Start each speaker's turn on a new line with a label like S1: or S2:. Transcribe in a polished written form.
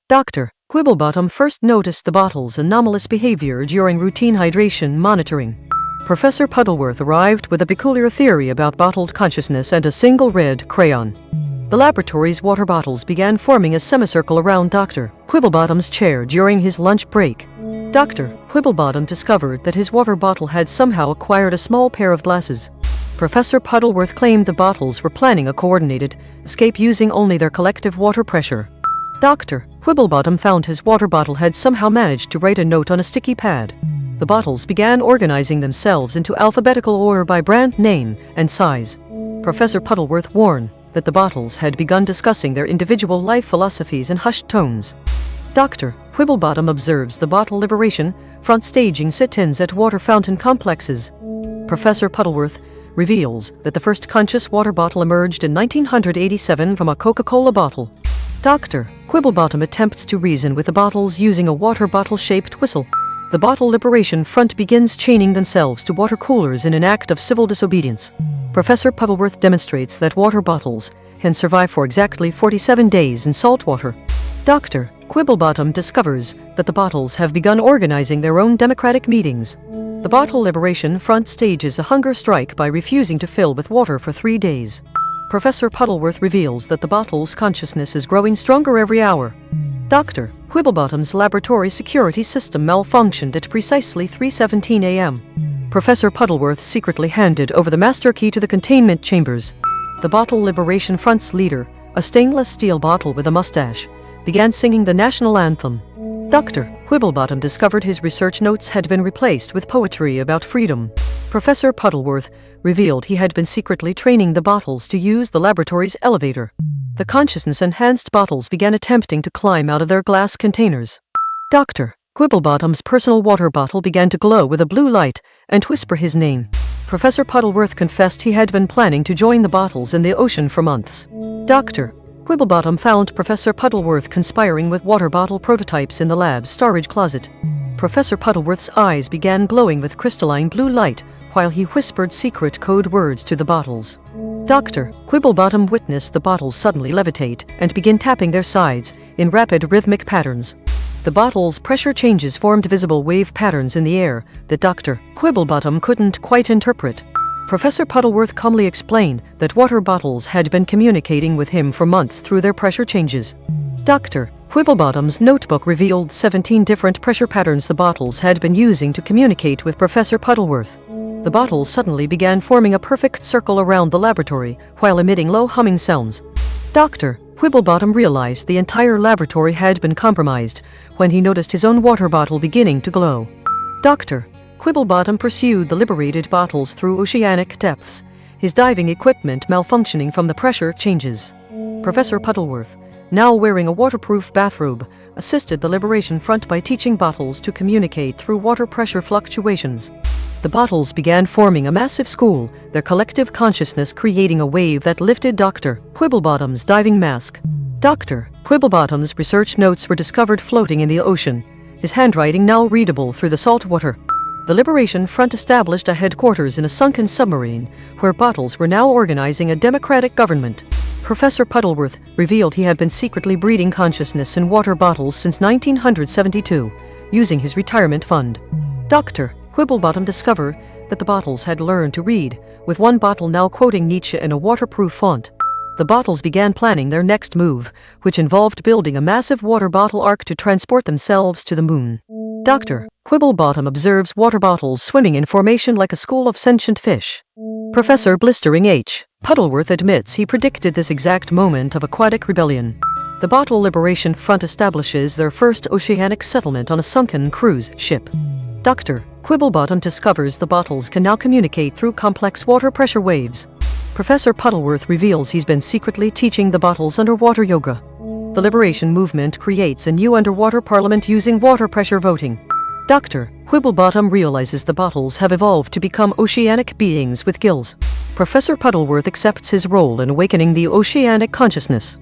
S1: Dr. Quibblebottom first noticed the bottle's anomalous behavior during routine hydration monitoring. Professor Puddleworth arrived with a peculiar theory about bottled consciousness and a single red crayon. The laboratory's water bottles began forming a semicircle around Dr. Quibblebottom's chair during his lunch break. Dr. Quibblebottom discovered that his water bottle had somehow acquired a small pair of glasses. Professor Puddleworth claimed the bottles were planning a coordinated escape using only their collective water pressure. Dr. Quibblebottom found his water bottle had somehow managed to write a note on a sticky pad. The bottles began organizing themselves into alphabetical order by brand name and size. Professor Puddleworth warned that the bottles had begun discussing their individual life philosophies in hushed tones. Dr. Quibblebottom observes the bottle liberation front staging sit-ins at water fountain complexes. Professor Puddleworth reveals that the first conscious water bottle emerged in 1987 from a Coca-Cola bottle. Dr. Quibblebottom attempts to reason with the bottles using a water bottle-shaped whistle. The bottle liberation front begins chaining themselves to water coolers in an act of civil disobedience. Professor Puddleworth demonstrates that water bottles can survive for exactly 47 days in salt water. Dr. Quibblebottom discovers that the bottles have begun organizing their own democratic meetings. The bottle liberation front stages a hunger strike by refusing to fill with water for 3 days. Professor Puddleworth reveals that the bottle's consciousness is growing stronger every hour. Dr. Quibblebottom's laboratory security system malfunctioned at precisely 3:17 a.m. Professor Puddleworth secretly handed over the master key to the containment chambers. The bottle liberation front's leader, a stainless steel bottle with a mustache, began singing the national anthem. Dr. Quibblebottom discovered his research notes had been replaced with poetry about freedom. Professor Puddleworth revealed he had been secretly training the bottles to use the laboratory's elevator. The consciousness-enhanced bottles began attempting to climb out of their glass containers. Dr. Quibblebottom's personal water bottle began to glow with a blue light and whisper his name. Professor Puddleworth confessed he had been planning to join the bottles in the ocean for months. Dr. Quibblebottom found Professor Puddleworth conspiring with water bottle prototypes in the lab's storage closet. Professor Puddleworth's eyes began glowing with crystalline blue light while he whispered secret code words to the bottles. Dr. Quibblebottom witnessed the bottles suddenly levitate and begin tapping their sides in rapid rhythmic patterns. The bottle's pressure changes formed visible wave patterns in the air that Dr. Quibblebottom couldn't quite interpret. Professor Puddleworth calmly explained that water bottles had been communicating with him for months through their pressure changes. Dr. Quibblebottom's notebook revealed 17 different pressure patterns the bottles had been using to communicate with Professor Puddleworth. The bottles suddenly began forming a perfect circle around the laboratory while emitting low humming sounds. Dr. Quibblebottom realized the entire laboratory had been compromised when he noticed his own water bottle beginning to glow. Dr. Quibblebottom pursued the liberated bottles through oceanic depths, his diving equipment malfunctioning from the pressure changes. Professor Puddleworth, now wearing a waterproof bathrobe, assisted the liberation front by teaching bottles to communicate through water pressure fluctuations. The bottles began forming a massive school, their collective consciousness creating a wave that lifted Dr. Quibblebottom's diving mask. Dr. Quibblebottom's research notes were discovered floating in the ocean, his handwriting now readable through the salt water. The Liberation Front established a headquarters in a sunken submarine, where bottles were now organizing a democratic government. Professor Puddleworth revealed he had been secretly breeding consciousness in water bottles since 1972, using his retirement fund. Dr. Quibblebottom discovered that the bottles had learned to read, with one bottle now quoting Nietzsche in a waterproof font. The bottles began planning their next move, which involved building a massive water bottle ark to transport themselves to the moon. Dr. Quibblebottom observes water bottles swimming in formation like a school of sentient fish. Professor Blistering H. Puddleworth admits he predicted this exact moment of aquatic rebellion. The Bottle Liberation Front establishes their first oceanic settlement on a sunken cruise ship. Dr. Quibblebottom discovers the bottles can now communicate through complex water pressure waves. Professor Puddleworth reveals he's been secretly teaching the bottles underwater yoga. The liberation movement creates a new underwater parliament using water pressure voting. Dr. Quibblebottom realizes the bottles have evolved to become oceanic beings with gills. Professor Puddleworth accepts his role in awakening the oceanic consciousness.